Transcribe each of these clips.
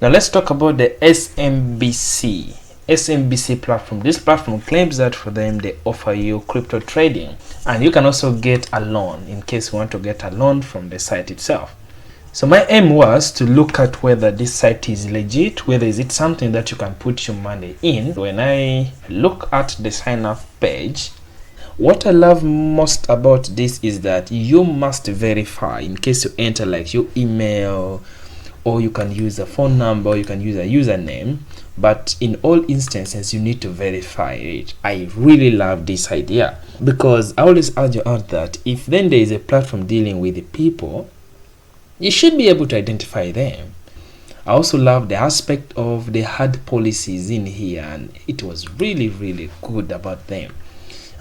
Now let's talk about the SMBC platform. This platform claims that for them they offer you crypto trading, and you can also get a loan in case you want to get a loan from the site itself. So my aim was to look at whether this site is legit, whether is it something that you can put your money in. When I look at the sign up page, what I love most about this is that you must verify in case you enter like your email, or you can use a phone number, or you can use a username, but in all instances you need to verify it. I really love this idea because I always argue out that if then there is a platform dealing with the people, you should be able to identify them. I also love the aspect of the hard policies in here, and it was really good about them.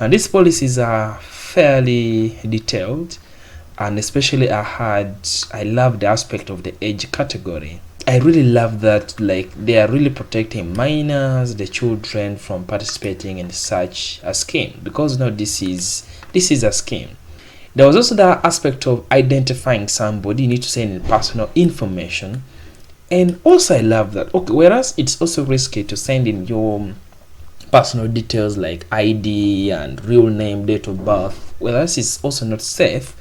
And these policies are fairly detailed, and especially I love the aspect of the age category. I really love that, like, they are really protecting minors, the children, from participating in such a scheme, because now this is a scheme. There was also the aspect of identifying somebody. You need to send in personal information, and also I love that, okay, whereas it's also risky to send in your personal details like ID and real name, date of birth, whereas it's also not safe.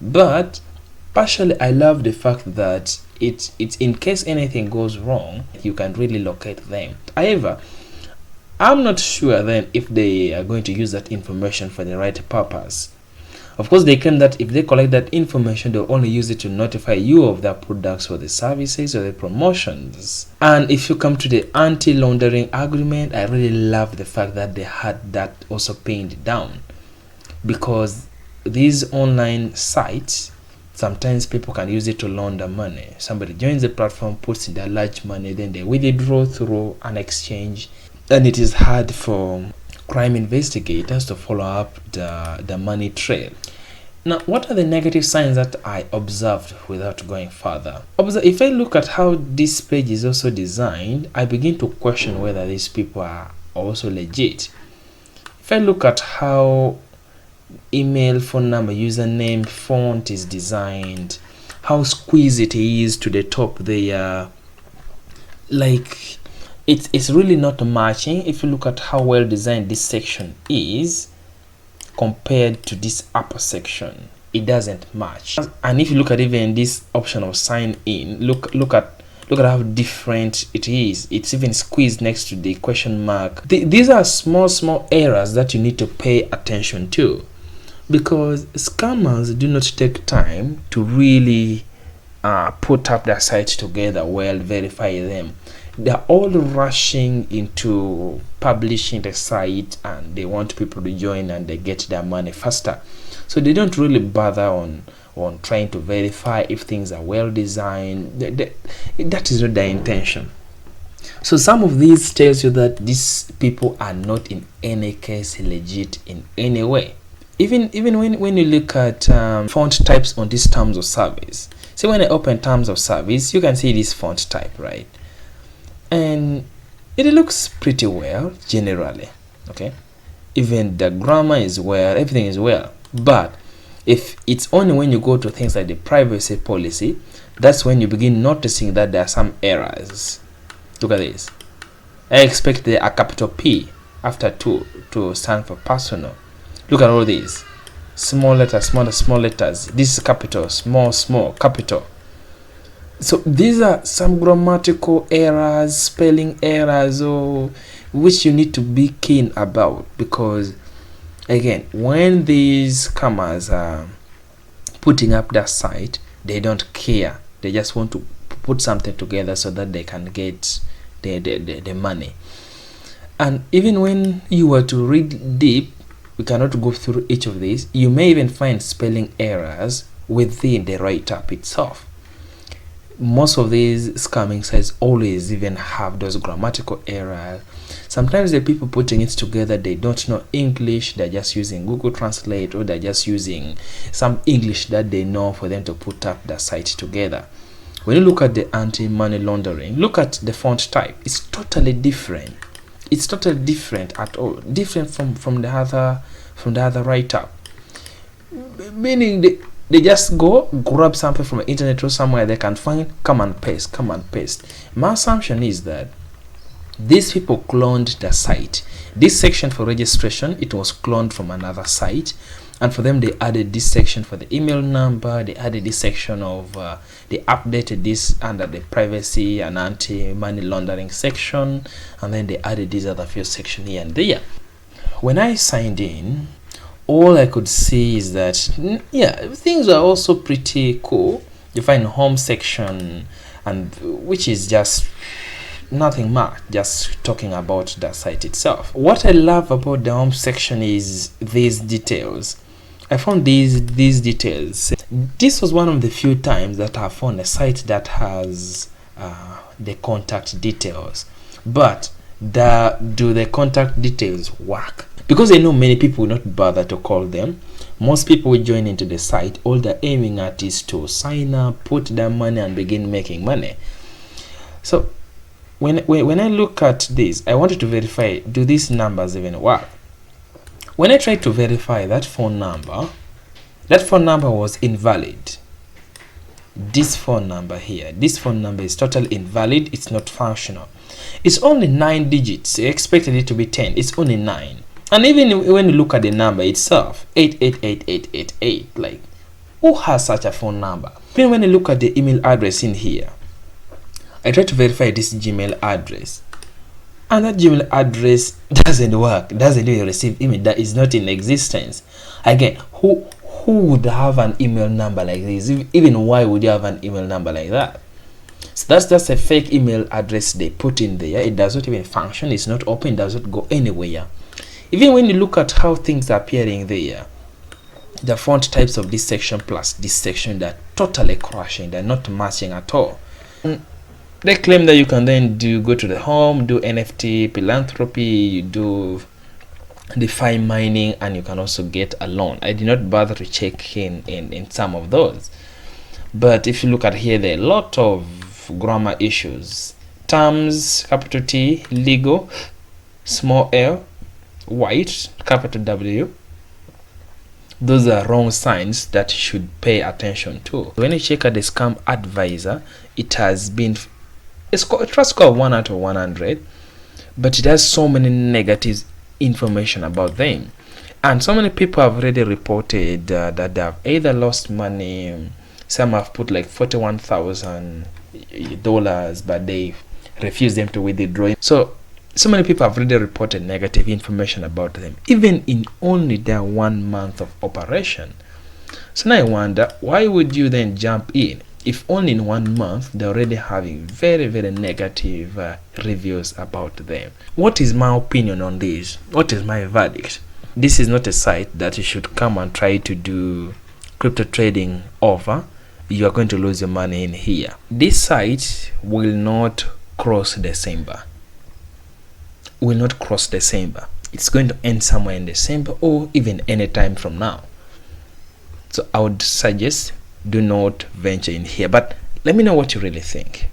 But partially I love the fact that it's in case anything goes wrong, you can really locate them. However, I'm not sure then if they are going to use that information for the right purpose. Of course, they claim that if they collect that information, they'll only use it to notify you of their products or the services or the promotions. And if you come to the anti-laundering agreement, I really love the fact that they had that also pinned down, because these online sites, sometimes people can use it to launder money. Somebody joins the platform, puts in their large money, then they withdraw through an exchange, and it is hard for crime investigators to follow up the money trail. Now, what are the negative signs that I observed without going further? If I look at how this page is also designed, I begin to question whether these people are also legit. If I look at how email, phone number, username, font is designed, how squeezed it is to the top there, like it's really not matching. If you look at how well designed this section is compared to this upper section, it doesn't match. And if you look at even this option of sign in, look at how different it is. It's even squeezed next to the question mark. These are small errors that you need to pay attention to, because scammers do not take time to really put up their site together well, verify them. They're all rushing into publishing the site, and they want people to join and they get their money faster. So they don't really bother on trying to verify if things are well designed. That is not their intention. So some of these tells you that these people are not in any case legit in any way. Even when you look at font types on these terms of service. So when I open terms of service, you can see this font type, right? And it looks pretty well generally, okay? Even the grammar is well, everything is well. But if it's only when you go to things like the privacy policy, that's when you begin noticing that there are some errors. Look at this. I expect a capital P after 2 to stand for personal. Look at all these small letters, small letters. This is capital, small, capital. So these are some grammatical errors, spelling errors, or which you need to be keen about, because again, when these scammers are putting up their site, they don't care. They just want to put something together so that they can get the money. And even when you were to read deep, we cannot go through each of these. You may even find spelling errors within the write-up itself. Most of these scamming sites always even have those grammatical errors. Sometimes the people putting it together, they don't know English. They're just using Google Translate, or they're just using some English that they know for them to put up the site together. When you look at the anti-money laundering, look at the font type. It's totally different. It's totally different at all. Different from the other write-up. Meaning They just go grab something from the internet or somewhere they can find, come and paste. My assumption is that these people cloned the site. This section for registration, it was cloned from another site, and for them they added this section for the email number. They added this section of they updated this under the privacy and anti-money laundering section, and then they added these other few sections here and there. When I signed in, all I could see is that yeah, things are also pretty cool. You find home section, and which is just nothing much, just talking about the site itself. What I love about the home section is these details. I found these details. This was one of the few times that I found a site that has the contact details, but do the contact details work? Because I know many people will not bother to call them. Most people will join into the site. All they're aiming at is to sign up, put their money, and begin making money. So when I look at this, I wanted to verify, do these numbers even work? When I tried to verify that phone number was invalid. This phone number here, this phone number is totally invalid. It's not functional. It's only 9 digits. I expected it to be 10. It's only 9. And even when you look at the number itself, 888888, like, who has such a phone number? Then when you look at the email address in here, I tried to verify this Gmail address, and that Gmail address doesn't work, doesn't even receive email, that is not in existence. Again, who would have an email number like this? Even why would you have an email number like that? So that's just a fake email address they put in there. It does not even function, it's not open, it does not go anywhere. Even when you look at how things are appearing there, the font types of this section plus this section, they're totally crashing, they're not matching at all. They claim that you can then go to the home, do NFT, philanthropy, you do DeFi mining, and you can also get a loan. I did not bother to check in some of those. But if you look at here, there are a lot of grammar issues. Terms, capital T, legal, small l, white, capital W. Those are wrong signs that you should pay attention to. When you check out the scam advisor, it has been a trust score of 1 out of 100, but it has so many negative information about them, and so many people have already reported that they have either lost money. Some have put like $41,000, but they refuse them to withdraw. So many people have already reported negative information about them, even in only their 1 month of operation. So now I wonder, why would you then jump in if only in 1 month they're already having very, very negative reviews about them? What is my opinion on this? What is my verdict? This is not a site that you should come and try to do crypto trading over. You are going to lose your money in here. This site will not cross December. Will not cross December. It's going to end somewhere in December or even any time from now. So I would suggest do not venture in here, but let me know what you really think.